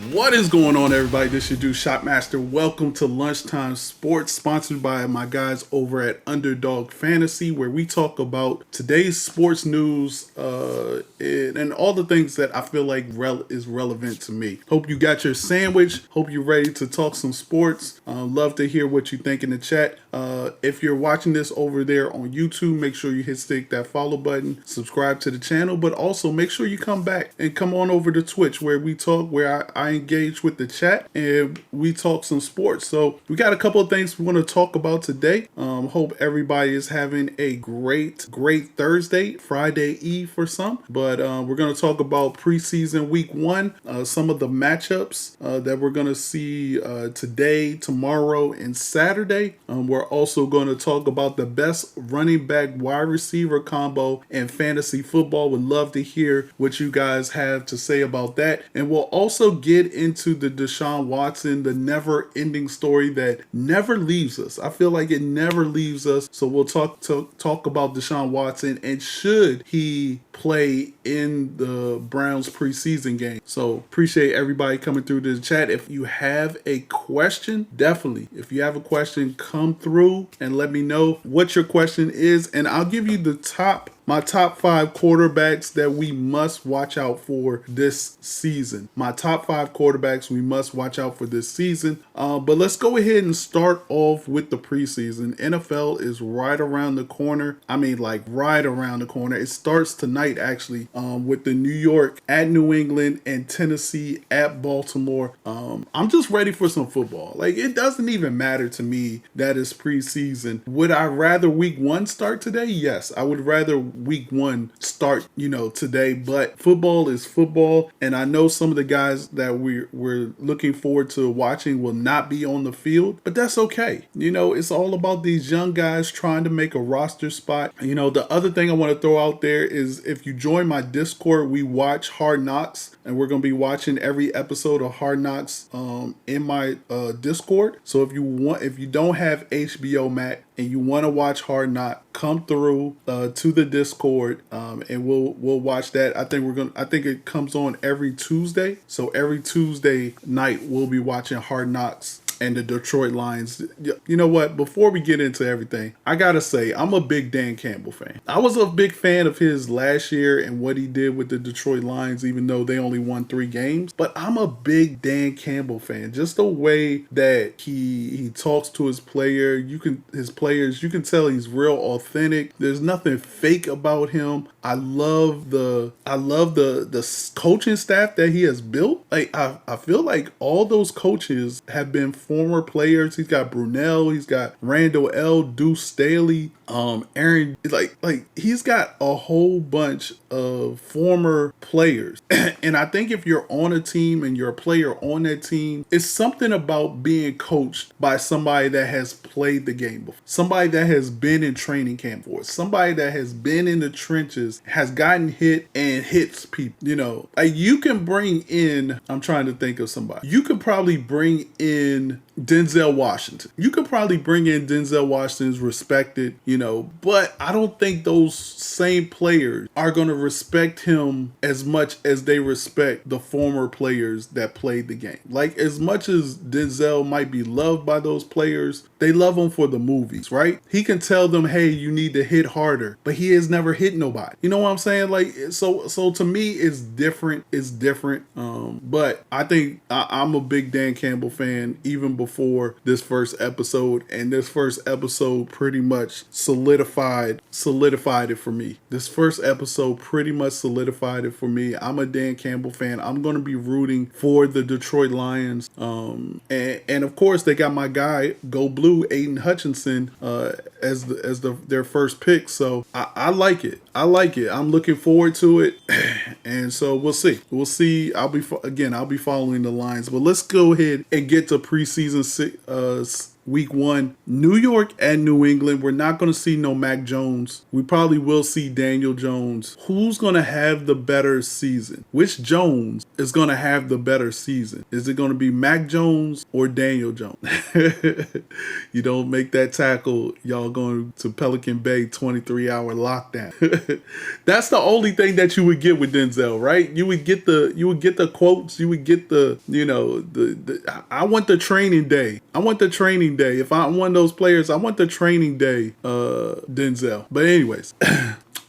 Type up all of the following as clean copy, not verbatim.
What is going on, everybody? This is your dude Shotmaster. Welcome to Lunchtime Sports, sponsored by my guys over at Underdog Fantasy, where we talk about today's sports news and all the things that I feel like is relevant to me. Hope you got your sandwich. Hope you're ready to talk some sports. Love to hear what you think in the chat. If you're watching this over there on YouTube, make sure you hit that follow button, subscribe to the channel, but also make sure you come back and come on over to Twitch where we talk, where I engage with the chat and we talk some sports. So we got a couple of things we want to talk about today. Hope everybody is having a great Thursday, Friday Eve for some. But we're going to talk about preseason week 1, some of the matchups that we're going to see today, tomorrow, and Saturday. We're also going to talk about the best running back wide receiver combo in fantasy football. Would love to hear what you guys have to say about that. And we'll also get into the Deshaun Watson, the never-ending story that never leaves us. I feel like it never leaves us. So we'll talk about Deshaun Watson and should he play in the Browns preseason game. So appreciate everybody coming through to the chat. If you have a question, definitely. If you have a question, come through and let me know what your question is, and I'll give you my top 5 quarterbacks that we must watch out for this season. My top 5 quarterbacks we must watch out for this season. But let's go ahead and start off with the preseason. NFL is right around the corner. I mean, like right around the corner. It starts tonight, actually, with the New York at New England and Tennessee at Baltimore. I'm just ready for some football. Like, it doesn't even matter to me that it's preseason. Would I rather week 1 start today? Yes, I would rather week 1 start, today, but football is football, and I know some of the guys that we're looking forward to watching will not be on the field, but that's okay. It's all about these young guys trying to make a roster spot. The other thing I want to throw out there is if you join my Discord, we watch Hard Knocks, and we're going to be watching every episode of Hard Knocks in my Discord. So if you don't have HBO Max and you want to watch Hard Knocks, come through to the Discord and we'll watch that. I think it comes on every Tuesday. So every Tuesday night we'll be watching Hard Knocks and the Detroit Lions. You know what? Before we get into everything, I gotta say, I'm a big Dan Campbell fan. I was a big fan of his last year and what he did with the Detroit Lions, even though they only won 3 games. But I'm a big Dan Campbell fan. Just the way that he talks to his players, you can tell he's real authentic. There's nothing fake about him. I love the coaching staff that he has built. Like I feel like all those coaches have been former players. He's got Brunell, he's got Randall L, Deuce Staley, Aaron, like he's got a whole bunch of former players. And I think if you're on a team and you're a player on that team, it's something about being coached by somebody that has played the game before, somebody that has been in training camp for it, somebody that has been in the trenches, has gotten hit and hits people. Like you can bring in, I'm trying to think of somebody, you could probably bring in Denzel Washington. You could probably bring in Denzel Washington's respected, but I don't think those same players are going to respect him as much as they respect the former players that played the game. Like, as much as Denzel might be loved by those players, they love him for the movies, right? He can tell them, hey, you need to hit harder, but he has never hit nobody. You know what I'm saying? Like, so to me, it's different. It's different. But I think I'm a big Dan Campbell fan even before this first episode, and this first episode pretty much solidified it for me. This first episode pretty much solidified it for me. I'm a Dan Campbell fan. I'm going to be rooting for the Detroit Lions. And of course, they got my guy, Go Blue, Aiden Hutchinson, as their first pick. So I like it. I'm looking forward to it. And so we'll see. I'll be following the Lions. But let's go ahead and get to preseason week 1. New York and New England. We're not going to see no Mac Jones. We probably will see Daniel Jones. Who's going to have the better season? Which Jones is going to have the better season? Is it going to be Mac Jones or Daniel Jones? You don't make that tackle, y'all going to Pelican Bay 23-hour lockdown. That's the only thing that you would get with Denzel, right? You would get the quotes, you would get the, I want the training day. I want the training day. If I'm one of those players, I want the training day, Denzel. But anyways,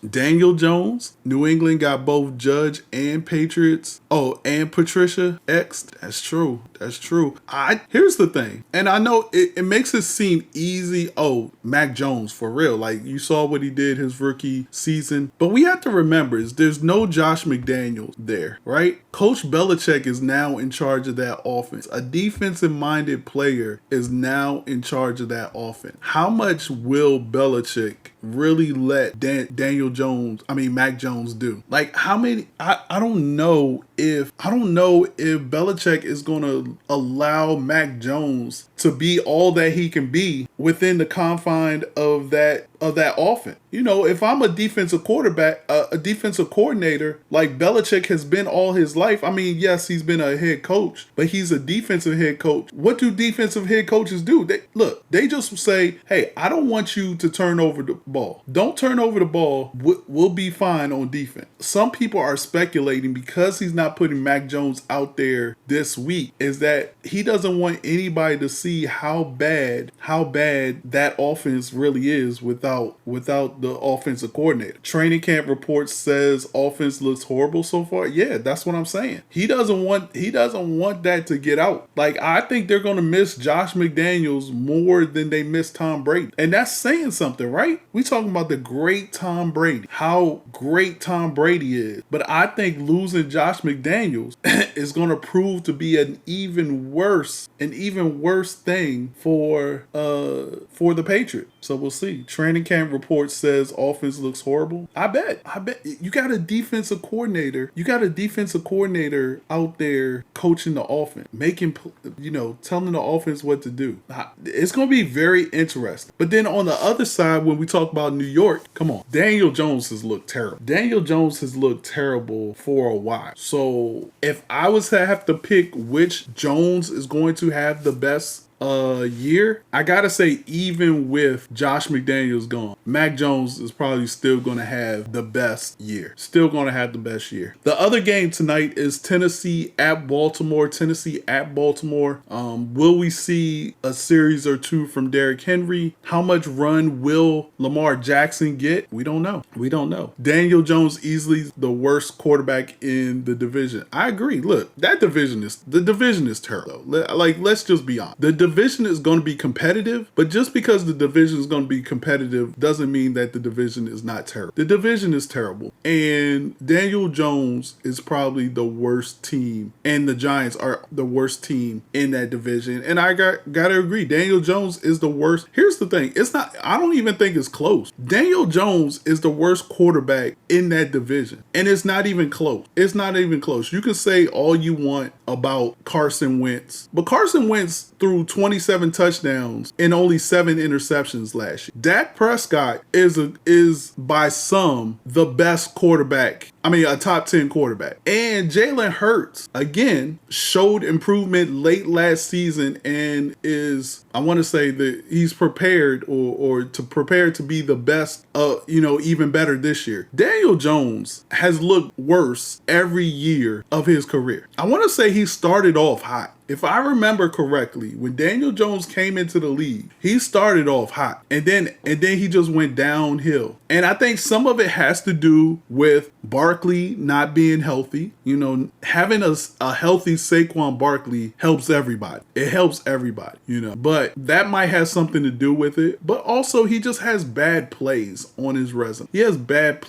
Daniel Jones, New England got both Judge and Patriots. Oh, and Patricia X. That's true. That's true. Here's the thing, and I know it makes it seem easy. Oh, Mac Jones, for real. Like, you saw what he did his rookie season. But we have to remember is there's no Josh McDaniels there, right? Coach Belichick is now in charge of that offense. A defensive-minded player is now in charge of that offense. How much will Belichick really let Mac Jones do? Like, how many? I don't know if Belichick is going to allow Mac Jones to be all that he can be within the confine of that offense. You know, if I'm a defensive quarterback, a defensive coordinator, like Belichick has been all his life. I mean, yes, he's been a head coach, but he's a defensive head coach. What do defensive head coaches do? They just say, hey, I don't want you to turn over the ball. Don't turn over the ball. We'll be fine on defense. Some people are speculating because he's not putting Mac Jones out there this week is that he doesn't want anybody to see how bad that offense really is without the offensive coordinator. Training camp report says offense looks horrible so far. Yeah, that's what I'm saying. He doesn't want that to get out. Like, I think they're going to miss Josh McDaniels more than they miss Tom Brady. And that's saying something, right? We talking about the great Tom Brady, how great Tom Brady is. But I think losing Josh McDaniels is going to prove to be an even worse thing for the Patriots. So we'll see. Training camp report says offense looks horrible. I bet you got a defensive coordinator. You got a defensive coordinator out there coaching the offense, telling the offense what to do. It's going to be very interesting. But then on the other side, when we talk about New York, come on, Daniel Jones has looked terrible. Daniel Jones has looked terrible for a while. So if I was to have to pick which Jones is going to have the best year, I gotta say, even with Josh McDaniels gone, Mac Jones is probably still gonna have the best year. The other game tonight is Tennessee at Baltimore. Will we see a series or two from Derrick Henry? How much run will Lamar Jackson get? We don't know. Daniel Jones easily the worst quarterback in the division. I agree. Look, the division is terrible. Like, let's just be honest. The division is going to be competitive, but just because the division is going to be competitive doesn't mean that the division is not terrible. The division is terrible, and Daniel Jones is probably the worst team, and the Giants are the worst team in that division. And I gotta agree, Daniel Jones is the worst. Here's the thing: I don't even think it's close. Daniel Jones is the worst quarterback in that division, and it's not even close. You can say all you want about Carson Wentz, but Carson Wentz threw 27 touchdowns and only 7 interceptions last year. Dak Prescott is by some the best quarterback. I mean, a top 10 quarterback. And Jalen Hurts, again, showed improvement late last season and is, I want to say that he's prepared or to prepare to be the best, even better this year. Daniel Jones has looked worse every year of his career. I want to say he started off hot. If I remember correctly, when Daniel Jones came into the league, he started off hot, and then he just went downhill. And I think some of it has to do with Barkley not being healthy. Having a healthy Saquon Barkley helps everybody. It helps everybody, But that might have something to do with it. But also, he just has bad plays on his resume. He has bad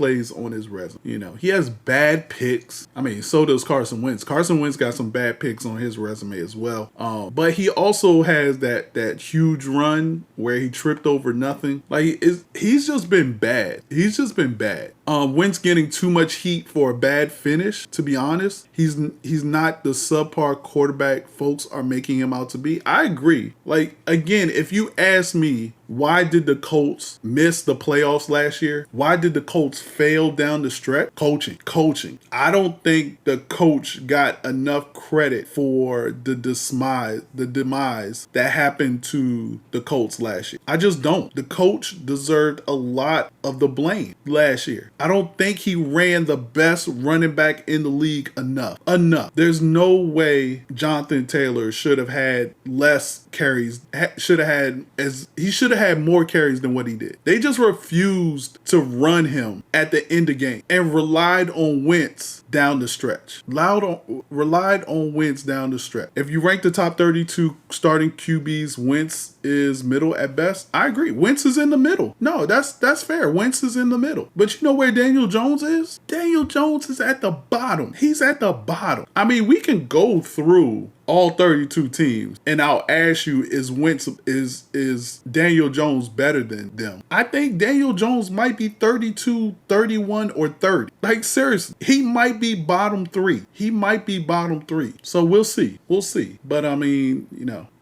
picks. I mean, so does Carson Wentz. Carson Wentz got some bad picks on his resume as well. But he also has that huge run where he tripped over nothing. Like, he's just been bad. Wentz getting too much heat for a bad finish, to be honest. He's not the subpar quarterback folks are making him out to be. I agree. Like, again, if you ask me, why did the Colts miss the playoffs last year? Why did the Colts fail down the stretch? Coaching. I don't think the coach got enough credit for the demise that happened to the Colts last year. I just don't. The coach deserved a lot of the blame last year. I don't think he ran the best running back in the league enough. There's no way Jonathan Taylor should have had less carries. He should have had more carries than what he did. They just refused to run him at the end of the game and relied on Wentz down the stretch. Relied on Wentz down the stretch. If you rank the top 32 starting QBs, Wentz is middle at best. I agree. Wentz is in the middle. No, that's fair. Wentz is in the middle. But you know where Daniel Jones is? Daniel Jones is at the bottom. He's at the bottom. I mean, we can go through all 32 teams, and I'll ask you, is Daniel Jones better than them? I think Daniel Jones might be 32, 31, or 30. Like, seriously, he might be bottom three. So we'll see. But I mean,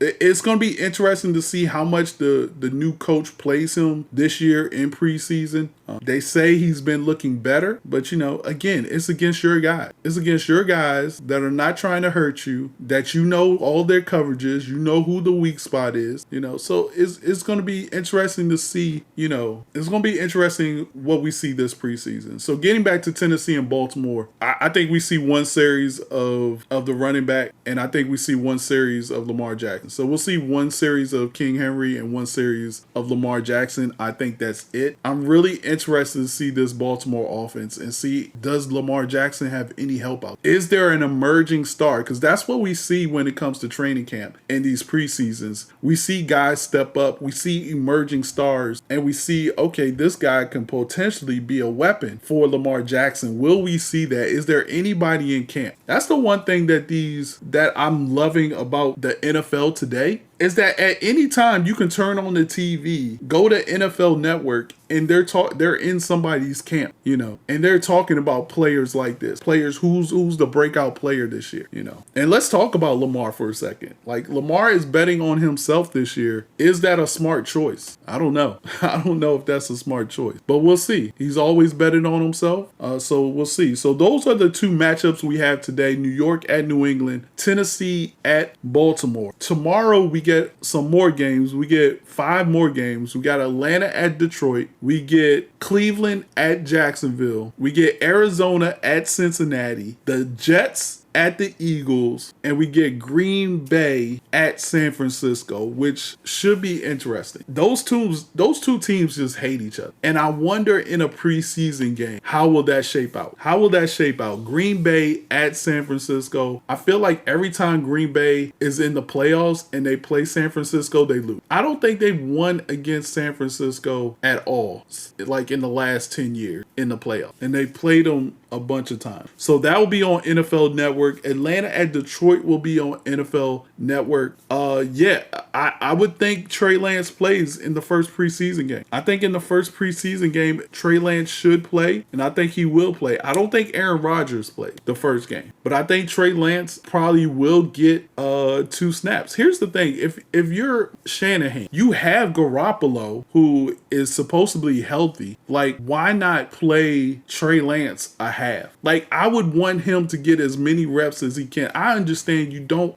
it's going to be interesting to see how much the new coach plays him this year in preseason. They say he's been looking better, but again, it's against your guys. It's against your guys that are not trying to hurt you, that all their coverages, who the weak spot is, so it's going to be interesting to see, it's going to be interesting what we see this preseason. So getting back to Tennessee and Baltimore, I think we see one series of the running back, and I think we see one series of Lamar Jackson. So we'll see one series of King Henry and one series of Lamar Jackson. I think that's it. I'm really interested to see this Baltimore offense and see, does Lamar Jackson have any help out? Is there an emerging star? Because that's what we see when it comes to training camp and these preseasons. We see guys step up, we see emerging stars, and we see, okay, this guy can potentially be a weapon for Lamar Jackson. Will we see that? Is there anybody in camp? That's the one thing that I'm loving about the NFL today, is that at any time you can turn on the TV, go to NFL Network, and they're in somebody's camp, and they're talking about players like this, players who's the breakout player this year, And let's talk about Lamar for a second. Like, Lamar is betting on himself this year. Is that a smart choice? I don't know. I don't know if that's a smart choice, but we'll see. He's always betting on himself, so we'll see. So those are the two matchups we have today: New York at New England, Tennessee at Baltimore. Tomorrow we get some more games. We get 5 more games. We got Atlanta at Detroit. We get Cleveland at Jacksonville. We get Arizona at Cincinnati. The Jets at the Eagles, and we get Green Bay at San Francisco, which should be interesting. Those two teams just hate each other. And I wonder, in a preseason game, how will that shape out? Green Bay at San Francisco. I feel like every time Green Bay is in the playoffs and they play San Francisco, they lose. I don't think they've won against San Francisco at all, like in the last 10 years in the playoffs. And they played them a bunch of times. So that will be on NFL Network. Atlanta at Detroit will be on NFL Network. I would think Trey Lance plays in the first preseason game. I think in the first preseason game, Trey Lance should play, and I think he will play. I don't think Aaron Rodgers played the first game, but I think Trey Lance probably will get 2 snaps. Here's the thing. If you're Shanahan, you have Garoppolo, who is supposedly healthy. Like, why not play Trey Lance a half? Like, I would want him to get as many reps as he can. I understand you don't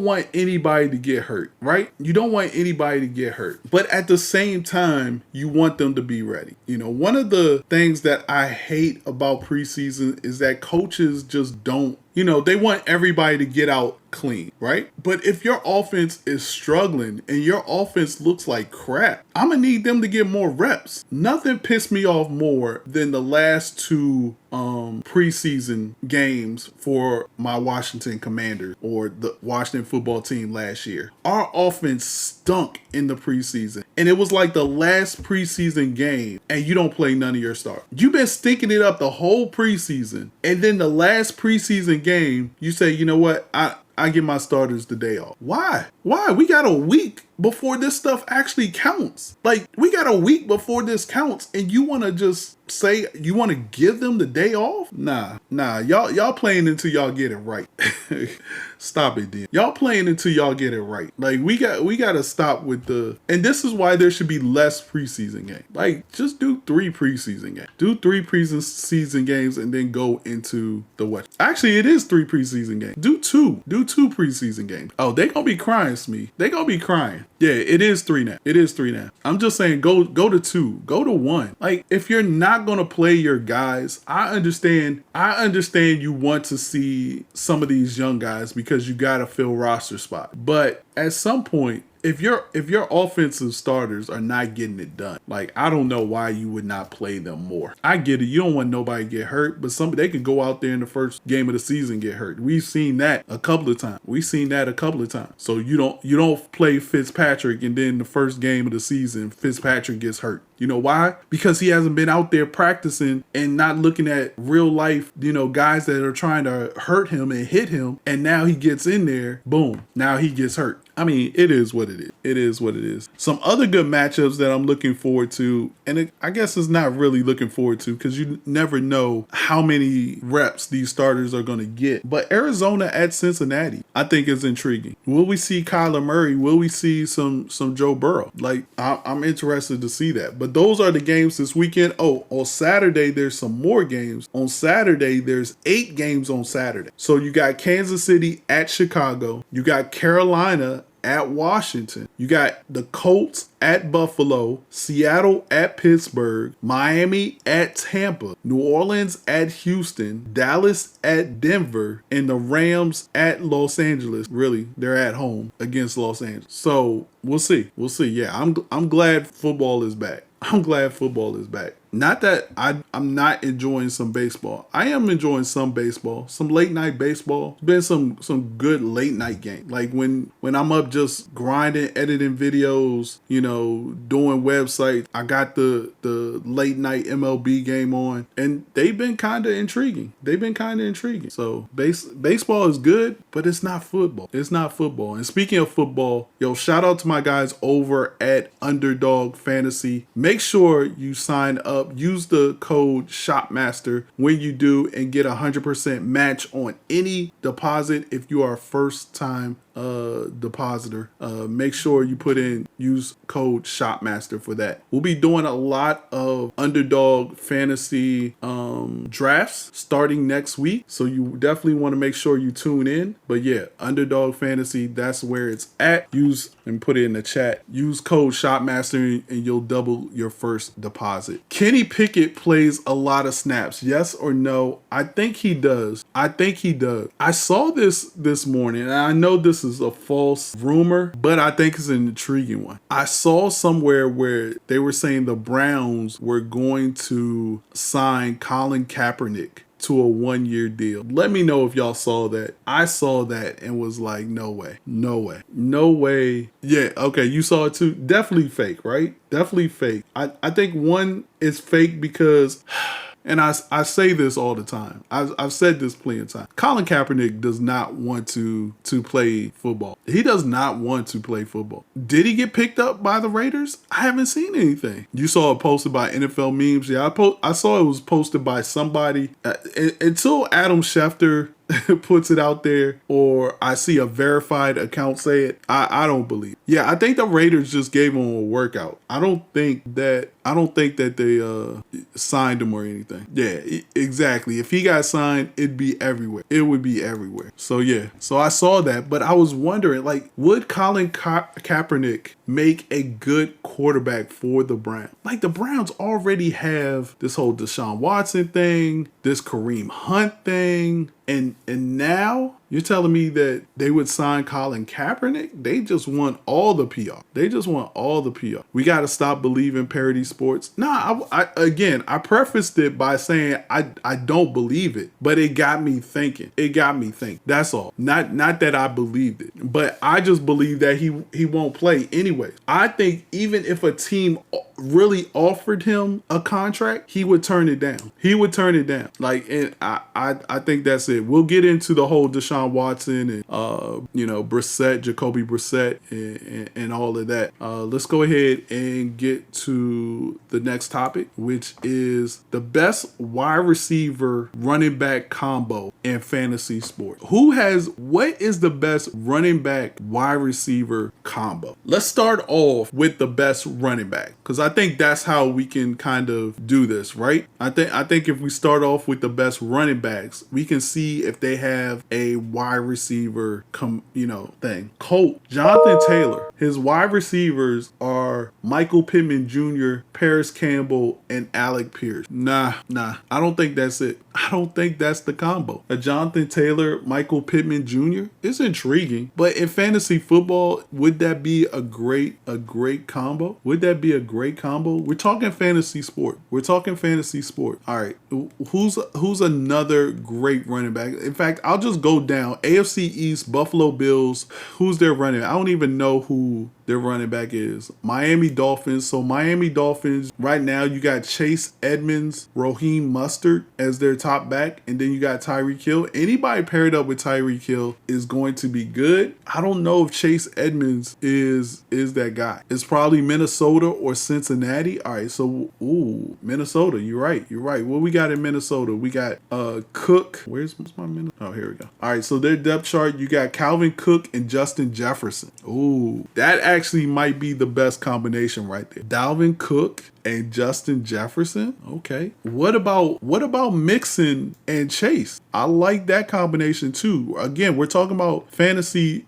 want anybody to get hurt, right? You don't want anybody to get hurt. But at the same time, you want them to be ready. One of the things that I hate about preseason is that coaches just don't, they want everybody to get out clean, right? But if your offense is struggling and your offense looks like crap, I'm going to need them to get more reps. Nothing pissed me off more than the last 2 preseason games for my Washington Commanders, or the Washington football team last year. Our offense stunk in the preseason, and it was like the last preseason game, and you don't play none of your stars. You've been stinking it up the whole preseason, and then the last preseason game, you say, you know what, I give my starters the day off. Why? We got a week before this stuff actually counts. Like, we got a week before this counts, and you want to just say you want to give them the day off? Nah. Y'all playing until y'all get it right. Stop it, then. Y'all playing until y'all get it right. Like, we got to stop with the. And this is why there should be less preseason games. Like, just do 3 preseason games. Do 3 preseason games and then go into the West. Actually, it is 3 preseason games. Do 2. Do 2 preseason games. Oh, they gonna be crying, Smee. They gonna be crying. Yeah, it is 3 now. It is 3 now. I'm just saying, go to 2. Go to 1. Like, if you're not gonna play your guys, I understand you want to see some of these young guys because you gotta fill roster spots. But at some point, if your offensive starters are not getting it done, like, I don't know why you would not play them more. I get it. You don't want nobody to get hurt, but they could go out there in the first game of the season get hurt. We've seen that a couple of times. So you don't play Fitzpatrick and then the first game of the season Fitzpatrick gets hurt. You know why? Because he hasn't been out there practicing and not looking at real life, guys that are trying to hurt him and hit him. And now he gets in there, boom, now he gets hurt. I mean, it is what it is. It is what it is. Some other good matchups that I'm looking forward to, and I guess it's not really looking forward to because you never know how many reps these starters are going to get. But Arizona at Cincinnati, I think is intriguing. Will we see Kyler Murray? Will we see some Joe Burrow? Like, I'm interested to see that. But those are the games this weekend. Oh, on Saturday, there's some more games. On Saturday, there's 8 games on Saturday. So you got Kansas City at Chicago. You got Carolina at Washington. You got the Colts at Buffalo, Seattle at Pittsburgh, Miami at Tampa, New Orleans at Houston, Dallas at Denver, and the Rams at Los Angeles. Really, they're at home against Los Angeles. So we'll see. Yeah, I'm glad football is back. Not that I'm not enjoying some baseball. I am enjoying some baseball, some late night baseball. There's been some good late night games. Like when I'm up just grinding, editing videos, doing websites. I got the late night MLB game on, and they've been kind of intriguing. So baseball is good, but it's not football. And speaking of football, shout out to my guys over at Underdog Fantasy. Make sure you sign up. Use the code SHOPMASTER when you do and get 100% match on any deposit if you are a first time depositor. Make sure you use code SHOPMASTER for that. We'll be doing a lot of Underdog Fantasy drafts starting next week, so you definitely want to make sure you tune in. But yeah, Underdog Fantasy, that's where it's at. Use and put it in the chat. Use code SHOPMASTER and you'll double your first deposit. Kenny Pickett plays a lot of snaps. Yes or no? I think he does. I saw this morning, and I know this is a false rumor, but I think it's an intriguing one. I saw somewhere where they were saying the Browns were going to sign Colin Kaepernick to a 1-year deal. Let me know if y'all saw that. I saw that and was like, no way. Yeah, okay, you saw it too. Definitely fake, right? Definitely fake. I think one is fake because and I say this all the time. I've said this plenty of times. Colin Kaepernick does not want to play football. He does not want to play football. Did he get picked up by the Raiders? I haven't seen anything. You saw it posted by NFL Memes. Yeah, I saw it was posted by somebody. Until Adam Schefter puts it out there or I see a verified account say it, I don't believe. Yeah, I think the Raiders just gave him a workout. I don't think that they signed him or anything. Yeah, exactly. If he got signed, it'd be everywhere. It would be everywhere. So yeah, so I saw that, but I was wondering, like, would Colin Kaepernick make a good quarterback for the Browns? Like, the Browns already have this whole Deshaun Watson thing, this Kareem Hunt thing, and now you're telling me that they would sign Colin Kaepernick? They just want all the PR. We got to stop believing parody sports. Nah, I prefaced it by saying I don't believe it, but it got me thinking. That's all. Not that I believed it, but I just believe that he won't play anyway. I think even if a team really offered him a contract, he would turn it down. Like, and I think that's it. We'll get into the whole Deshaun Deshaun Watson and Brissett, Jacoby Brissett, and all of that. Let's go ahead and get to the next topic, which is the best wide receiver running back combo in fantasy sports. What is the best running back wide receiver combo? Let's start off with the best running back, because I think that's how we can kind of do this, right? I think if we start off with the best running backs, we can see if they have a wide receiver thing. Jonathan Taylor, his wide receivers are Michael Pittman Jr., Paris Campbell, and Alec Pierce. Nah, I don't think that's it. I don't think that's the combo. A Jonathan Taylor, Michael Pittman Jr. is intriguing, but in fantasy football, would that be a great combo? Would that be a great combo? We're talking fantasy sport. All right, who's another great running back? In fact, I'll just go down. AFC East, Buffalo Bills. Who's their running back? I don't even know who their running back is. Miami Dolphins. So Miami Dolphins, right now you got Chase Edmonds, Raheem Mostert as their top back, and then you got Tyreek Hill. Anybody paired up with Tyreek Hill is going to be good. I don't know if Chase Edmonds is that guy. It's probably Minnesota or Cincinnati. All right, so Minnesota. You're right. What we got in Minnesota? We got Cook. Where's my Minnesota? Oh, here we go. All right, so their depth chart, you got Calvin Cook and Justin Jefferson. Ooh, that actually might be the best combination right there. Dalvin Cook and Justin Jefferson. Okay. What about Mixon and Chase? I like that combination too. Again, we're talking about fantasy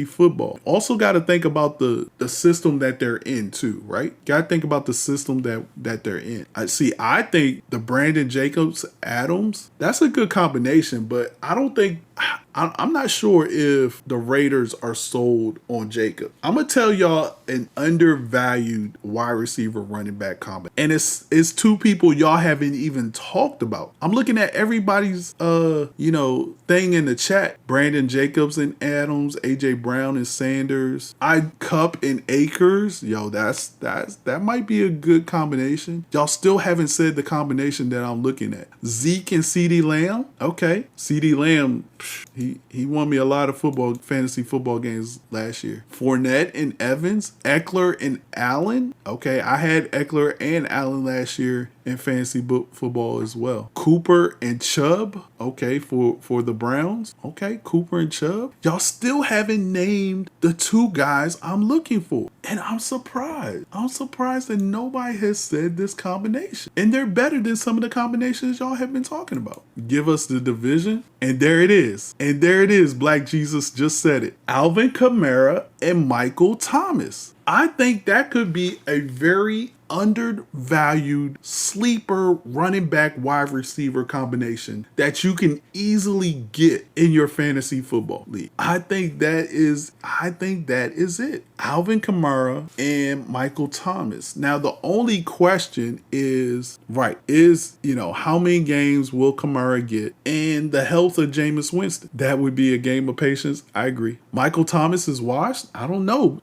football. Also got to think about the system that they're in too, right? Got to think about the system that they're in. I think the Brandon Jacobs Adams, that's a good combination, but I'm not sure if the Raiders are sold on Jacob. I'm going to tell y'all an undervalued wide receiver running back combo. And it's two people y'all haven't even talked about. I'm looking at everybody's thing in the chat. Brandon Jacobs and Adams, AJ Brown and Sanders, Cup and Akers. Yo, that might be a good combination. Y'all still haven't said the combination that I'm looking at. Zeke and CeeDee Lamb. Okay. CeeDee Lamb, he won me a lot of fantasy football games last year. Fournette and Evans, Eckler and Allen. Okay, I had Eckler and Allen last year in fantasy football as well. Cooper and Chubb. Okay, for the Browns. Okay, Cooper and Chubb. Y'all still haven't named the two guys I'm looking for. And I'm surprised. I'm surprised that nobody has said this combination. And they're better than some of the combinations y'all have been talking about. Give us the division. And there it is. Black Jesus just said it. Alvin Kamara and Michael Thomas. I think that could be a very undervalued sleeper running back wide receiver combination that you can easily get in your fantasy football league. I think that is it. Alvin Kamara and Michael Thomas. Now the only question is how many games will Kamara get and the health of Jameis Winston. That would be a game of patience. I agree. Michael Thomas is washed. I don't know.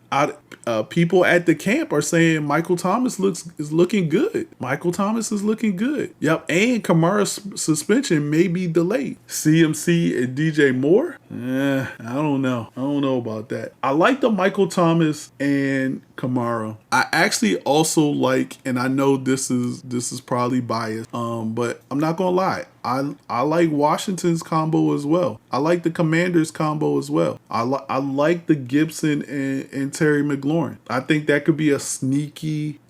People at the camp are saying Michael Thomas is looking good. Michael Thomas is looking good. Yep, and Kamara's suspension may be delayed. CMC and DJ Moore? I don't know. I don't know about that. I like the Michael Thomas and Kamara. I actually also like, and I know this is probably biased, but I'm not gonna lie. I like Washington's combo as well. I like the Commanders combo as well. I like the Gibson and Terry McLaurin. I think that could be a sneaky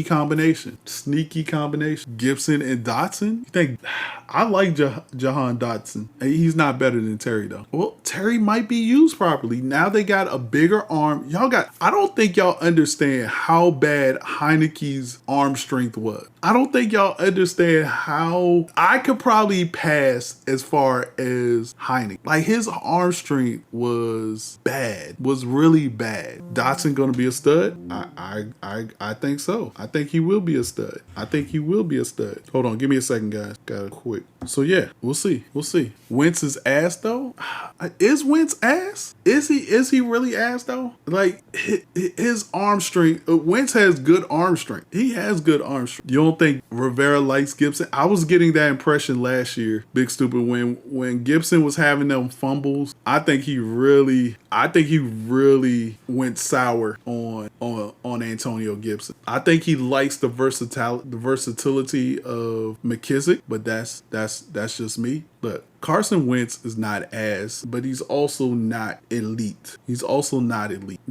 combination. Gibson and Dotson. You think? I like Jahan Dotson. He's not better than Terry though. Well, Terry might be used properly. Now they got a bigger arm. I don't think y'all understand how bad Heineke's arm strength was. I don't think y'all understand how I could probably pass as far as Heineke. Like his arm strength was bad, was really bad. Dotson gonna be a stud? I think so. I think he will be a stud. Hold on, give me a second, guys. Gotta quick. So yeah, we'll see. Wentz is ass though. Is Wentz ass? Is he really ass though? Like his arm strength. Wentz has good arm strength. He has good arm strength. You don't don't think Rivera likes Gibson. I was getting that impression last year, Big Stupid, when Gibson was having them fumbles. I think he really went sour on Antonio Gibson. I think he likes the versatility of McKissick, but that's just me. Look, Carson Wentz is not ass, but he's also not elite.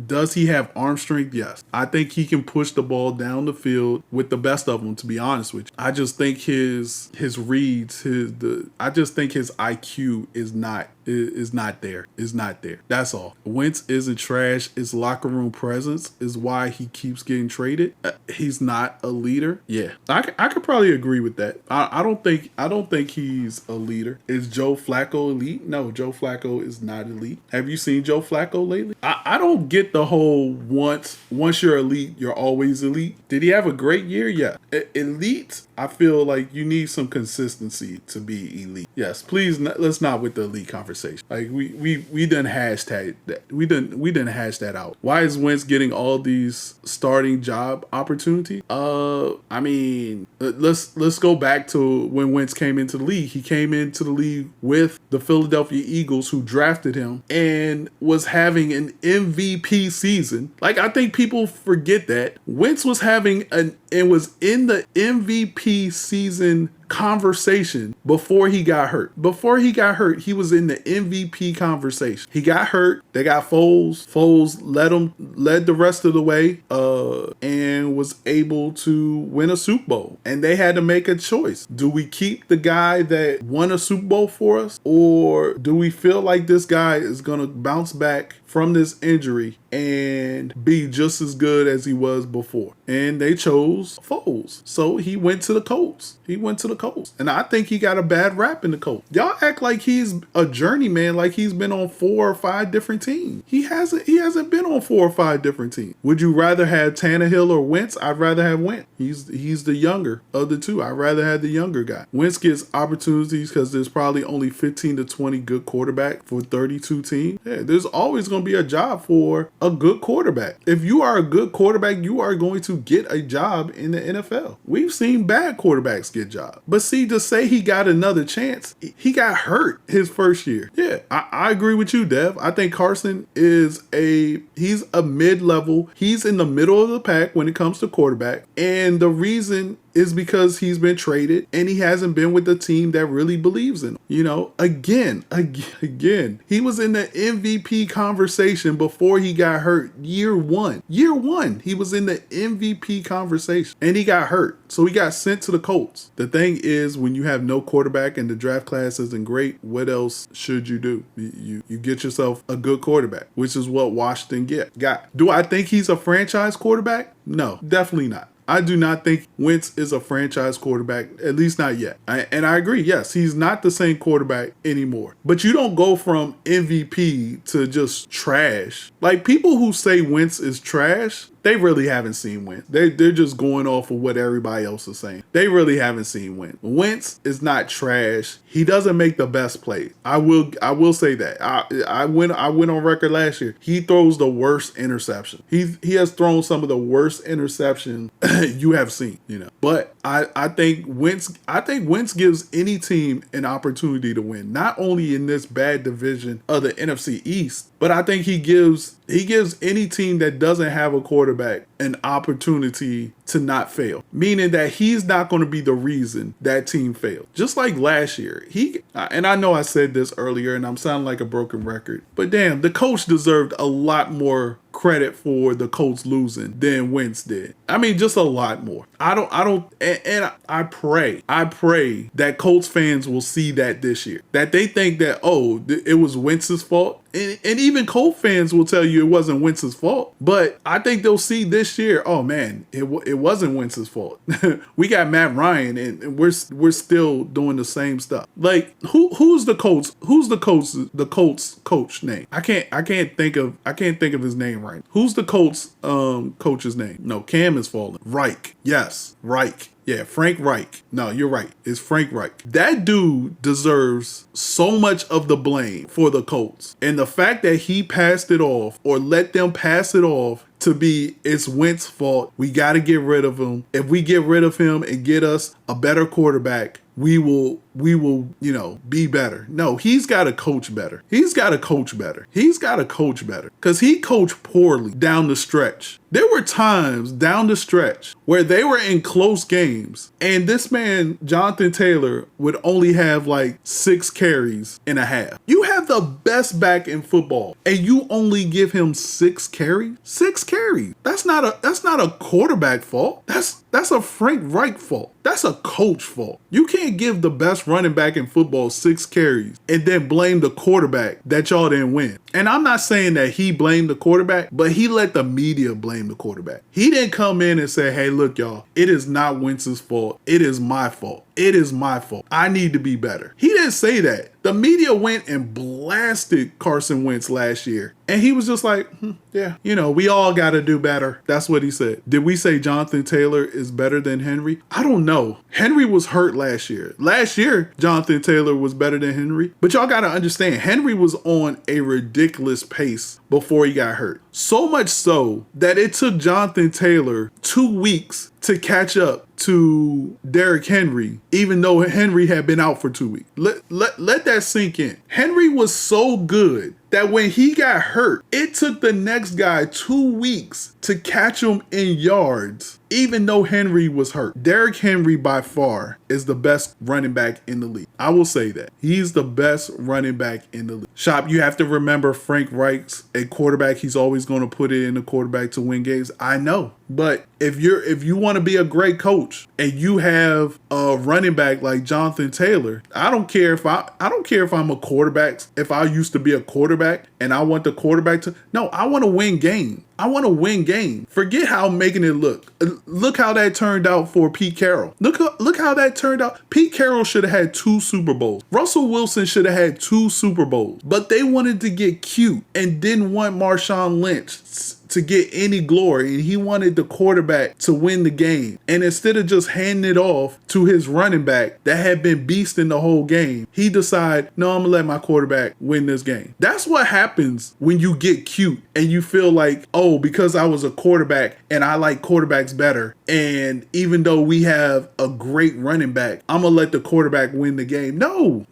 Does he have arm strength? Yes. I think he can push the ball down the field with the best of them, to be honest with you. I just think his reads, I just think his IQ is not there. That's all. Wentz isn't trash. His locker room presence is why he keeps getting traded. He's not a leader. Yeah, I could probably agree with that. I don't think he's a leader. Is Joe Flacco elite? No, Joe Flacco is not elite. Have you seen Joe Flacco lately? I don't get the whole once you're elite, you're always elite. Did he have a great year? Yeah. Elite, I feel like you need some consistency to be elite. Yes, please, let's not with the elite conversation. Like we done hashtag that. We done hash that out. Why is Wentz getting all these starting job opportunities? I mean, let's go back to when Wentz came into the league. He came into the league with the Philadelphia Eagles, who drafted him and was having an MVP season. Like, I think people forget that Wentz was having was in the MVP season conversation before he got hurt. Before he got hurt, he was in the MVP conversation. He got hurt. They got Foles. Foles led the rest of the way, and was able to win a Super Bowl. And they had to make a choice. Do we keep the guy that won a Super Bowl for us, or do we feel like this guy is going to bounce back from this injury and be just as good as he was before? And they chose Foles. So he went to the Colts. And I think he got a bad rap in the Colts. Y'all act like he's a journeyman, like he's been on 4 or 5 different teams. He hasn't been on 4 or 5 different teams. Would you rather have Tannehill or Wentz? I'd rather have Wentz. He's the younger of the two. I'd rather have the younger guy. Wentz gets opportunities because there's probably only 15 to 20 good quarterback for 32 teams. Yeah, there's always going to be a job for a good quarterback. If you are a good quarterback, you are going to get a job in the NFL. We've seen bad quarterbacks get jobs. But see, to say he got another chance, he got hurt his first year. Yeah, I agree with you, Dev. I think Carson he's a mid-level. He's in the middle of the pack when it comes to quarterback. And the reason is because he's been traded and he hasn't been with the team that really believes in him. You know, again, he was in the MVP conversation before he got hurt. Year one, he was in the MVP conversation and he got hurt. So he got sent to the Colts. The thing is, when you have no quarterback and the draft class isn't great, what else should you do? You get yourself a good quarterback, which is what Washington got. Do I think he's a franchise quarterback? No, definitely not. I do not think Wentz is a franchise quarterback, at least not yet. And I agree, yes, he's not the same quarterback anymore. But you don't go from MVP to just trash. Like, people who say Wentz is trash, they really haven't seen Wentz. They're just going off of what everybody else is saying. They really haven't seen Wentz. Wentz is not trash. He doesn't make the best plays. I will say that. I went on record last year. He throws the worst interception. He has thrown some of the worst interceptions you have seen. You know, but I think Wentz gives any team an opportunity to win. Not only in this bad division of the NFC East, but I think he gives any team that doesn't have a quarterback an opportunity to not fail. Meaning that he's not going to be the reason that team failed. Just like last year. And I know I said this earlier and I'm sounding like a broken record, but damn, the coach deserved a lot more credit for the Colts losing than Wentz did. I mean, just a lot more. I pray that Colts fans will see that this year. That they think that, it was Wentz's fault. And even Colts fans will tell you it wasn't Wentz's fault. But I think they'll see this year, oh man, it wasn't Wentz's fault. We got Matt Ryan and we're still doing the same stuff. Like, who's the Colts coach name? I can't think of his name right right now. Who's the Colts coach's name? No, Cam is falling. Reich. Yes, Reich. Yeah, Frank Reich. No, you're right. It's Frank Reich. That dude deserves so much of the blame for the Colts. And the fact that he passed it off or let them pass it off to be it's Wentz's fault. We got to get rid of him. If we get rid of him and get us a better quarterback, we will, be better. No, he's got to coach better. He's got to coach better. He's got to coach better because he coached poorly down the stretch. There were times down the stretch where they were in close games and this man, Jonathan Taylor, would only have like 6 carries in a half. You have the best back in football and you only give him 6 carries? 6 carries. That's not a quarterback fault. That's a Frank Reich fault. That's a coach fault. You can't give the best running back in football 6 carries and then blame the quarterback that y'all didn't win. And I'm not saying that he blamed the quarterback, but he let the media blame the quarterback. He didn't come in and say, hey, look, y'all, it is not Wentz's fault. It is my fault. It is my fault. I need to be better. He didn't say that. The media went and blasted Carson Wentz last year. And he was just like, yeah, we all got to do better. That's what he said. Did we say Jonathan Taylor is better than Henry? I don't know. Henry was hurt last year. Last year, Jonathan Taylor was better than Henry. But y'all got to understand, Henry was on a ridiculous pace before he got hurt. So much so that it took Jonathan Taylor 2 weeks to catch up to Derrick Henry, even though Henry had been out for 2 weeks. Let that sink in. Henry was so good that when he got hurt, it took the next guy 2 weeks to catch him in yards, even though Henry was hurt. Derrick Henry by far is the best running back in the league. I will say that. He's the best running back in the league. Shop, you have to remember Frank Reich's a quarterback. He's always going to put it in the quarterback to win games. I know. But if you want to be a great coach and you have a running back like Jonathan Taylor, I don't care if I'm a quarterback, if I used to be a quarterback and I want the quarterback to, no, I want to win game. I want to win game. Forget how I'm making it look. Look how that turned out for Pete Carroll. Look how that turned out. Pete Carroll should have had 2 Super Bowls. Russell Wilson should have had 2 Super Bowls. But they wanted to get cute and didn't want Marshawn Lynch to get any glory, and he wanted the quarterback to win the game. And instead of just handing it off to his running back that had been beasting the whole game, he decided, no, I'm gonna let my quarterback win this game. That's what happens when you get cute and you feel like, oh, because I was a quarterback and I like quarterbacks better, and even though we have a great running back, I'm gonna let the quarterback win the game. No,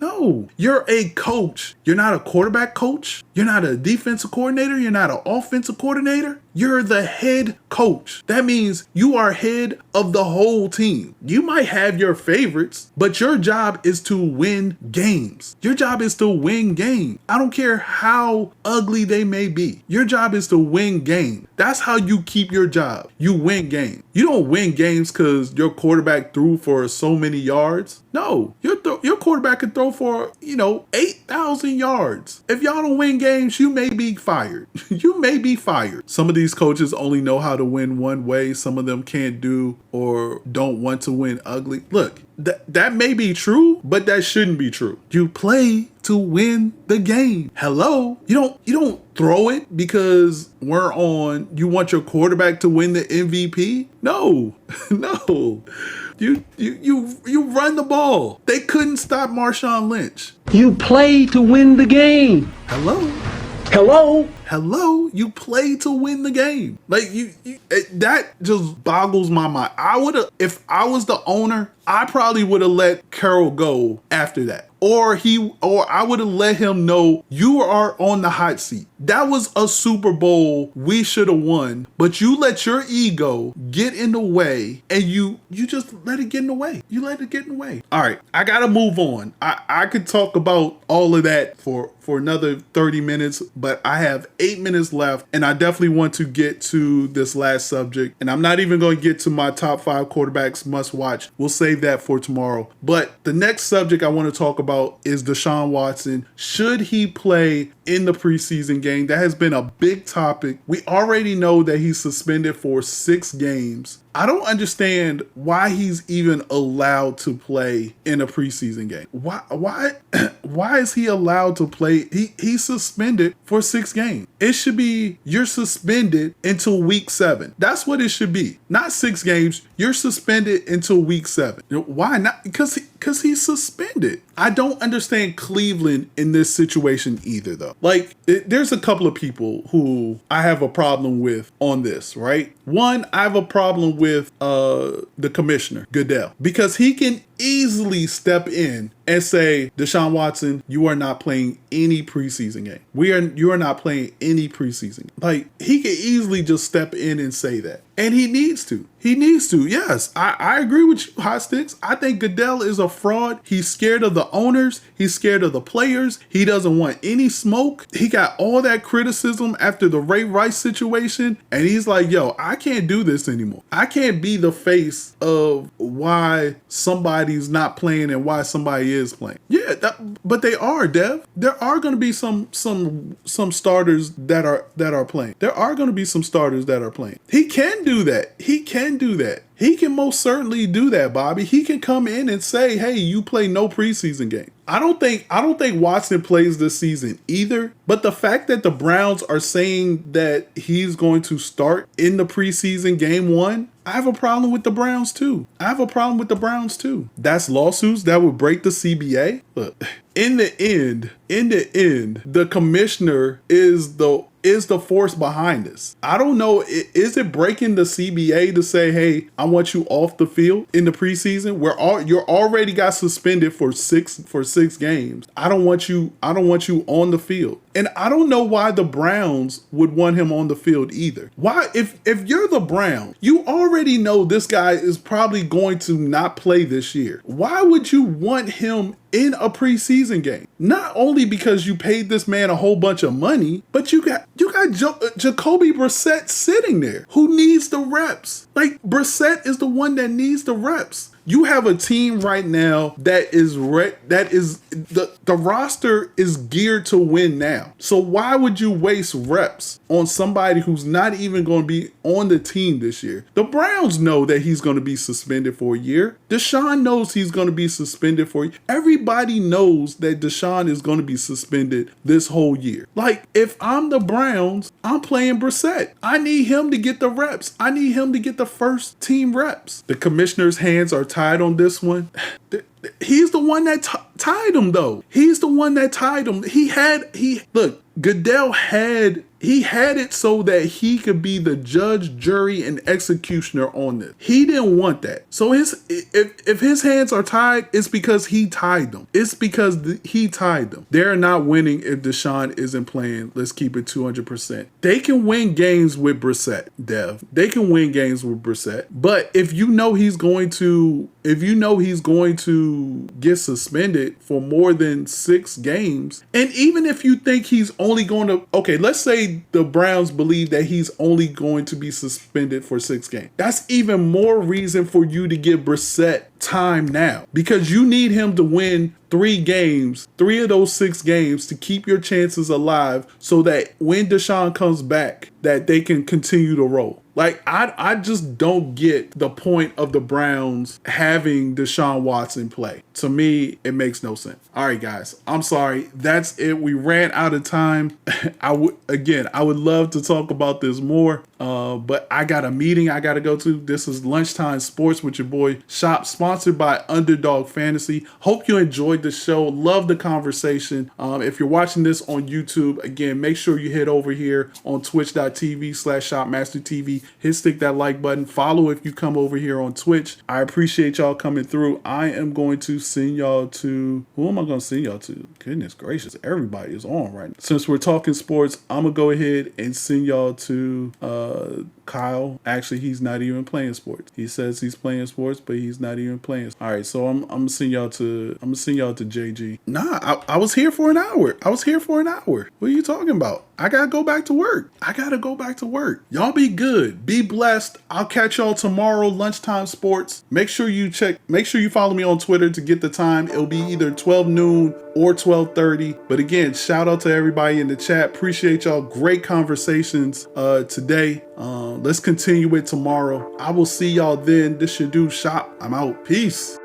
you're a coach. You're not a quarterback coach. You're not a defensive coordinator. You're not an offensive coordinator. You're the head coach. That means you are head of the whole team. You might have your favorites, but your job is to win games. Your job is to win games. I don't care how ugly they may be. Your job is to win games. That's how you keep your job. You win games. You don't win games because your quarterback threw for so many yards. No, your quarterback can throw for, 8,000 yards. If y'all don't win games, you may be fired. You may be fired. Some of these coaches only know how to win one way. Some of them can't do or don't want to win ugly. Look, that may be true, but that shouldn't be true. You play to win the game. Hello? You don't throw it because you want your quarterback to win the MVP? No. You run the ball. They couldn't stop Marshawn Lynch. You play to win the game. Hello, you play to win the game. Like that just boggles my mind. If I was the owner, I probably would have let Carroll go after that. Or I would have let him know you are on the hot seat. That was a Super Bowl we should have won, but you let your ego get in the way and you just let it get in the way. You let it get in the way. All right, I got to move on. I could talk about all of that for another 30 minutes, but I have 8 minutes left and I definitely want to get to this last subject. And I'm not even going to get to my top 5 quarterbacks must watch. We'll save that for tomorrow. But the next subject I want to talk about is Deshaun Watson. Should he play in the preseason game. That has been a big topic. We already know that he's suspended for 6 games. I don't understand why he's even allowed to play in a preseason game. Why is he allowed to play? He's suspended for 6 games. It should be you're suspended until week 7. That's what it should be. Not 6 games. You're suspended until week 7. Why not? Because he's suspended. I don't understand Cleveland in this situation either, though. Like, there's a couple of people who I have a problem with on this, right? One, I have a problem with the commissioner, Goodell, because he can easily step in and say, Deshaun Watson, you are not playing any preseason game. You are not playing any preseason. Like, he can easily just step in and say that. And he needs to. He needs to. Yes, I agree with you, Hot Sticks. I think Goodell is a fraud. He's scared of the owners. He's scared of the players. He doesn't want any smoke. He got all that criticism after the Ray Rice situation. And he's like, yo, I can't do this anymore. I can't be the face of why somebody's not playing and why somebody is playing. Yeah, but they are, Dev. There are going to be some starters that are playing. There are going to be some starters that are playing. He can do that. He can do that. He can most certainly do that, Bobby. He can come in and say, hey, you play no preseason game. I don't think Watson plays this season either. But the fact that the Browns are saying that he's going to start in the preseason game 1, I have a problem with the Browns too. That's lawsuits that would break the CBA. Look, in the end, the commissioner is the force behind this. I don't know. Is it breaking the CBA to say, hey, I want you off the field in the preseason where you're already got suspended for six games? I don't want you on the field. And I don't know why the Browns would want him on the field either. Why, if you're the Browns, you already know this guy is probably going to not play this year. Why would you want him in a preseason game? Not only because you paid this man a whole bunch of money, but you got Jacoby Brissett sitting there who needs the reps. Like, Brissett is the one that needs the reps. You have a team right now the roster is geared to win now. So why would you waste reps on somebody who's not even going to be on the team this year? The Browns know that he's going to be suspended for a year. Deshaun knows he's going to be suspended for a year. Everybody knows that Deshaun is going to be suspended this whole year. Like, if I'm the Browns, I'm playing Brissett. I need him to get the reps. I need him to get the first team reps. The commissioner's hands are tied on this one. He's the one that tied him, though. He's the one that tied him. Goodell had it so that he could be the judge, jury, and executioner on this. He didn't want that. So if his hands are tied, it's because he tied them. He tied them. They're not winning if Deshaun isn't playing. Let's keep it 200%. They can win games with Brissett, Dev. They can win games with Brissett. But if you know he's going to get suspended for more than 6 games, and even if you think he's only going to, okay, let's say the Browns believe that he's only going to be suspended for 6 games. That's even more reason for you to give Brissett time now, because you need him to win 3 games, 3 of those 6 games, to keep your chances alive so that when Deshaun comes back, that they can continue to roll. Like, I just don't get the point of the Browns having Deshaun Watson play. To me, it makes no sense. All right, guys, I'm sorry. That's it. We ran out of time. I would love to talk about this more, but I got a meeting I got to go to. This is Lunchtime Sports with your boy Shop, sponsored by Underdog Fantasy. Hope you enjoyed the show. Love the conversation. If you're watching this on YouTube, again, make sure you head over here on twitch.tv/ShopMasterTV. Stick that like button. Follow if you come over here on Twitch. I appreciate y'all coming through. I am going to send y'all to, who am I going to send y'all to? Goodness gracious, everybody is on right now. Since we're talking sports, I'm going to go ahead and send y'all to Kyle. Actually, he's not even playing sports. He says he's playing sports, but he's not even playing. All right, so I'm gonna send y'all to JG. Nah, I was here for an hour. What are you talking about? I gotta go back to work. Y'all be good. good. Be blessed. I'll catch y'all tomorrow, Lunchtime Sports. Make sure you follow me on Twitter to get the time. It'll be either 12 noon or 12:30. But again, shout out to everybody in the chat. Appreciate y'all. Great conversations today. Let's continue it tomorrow. I will see y'all then. This should do shop. I'm out. Peace.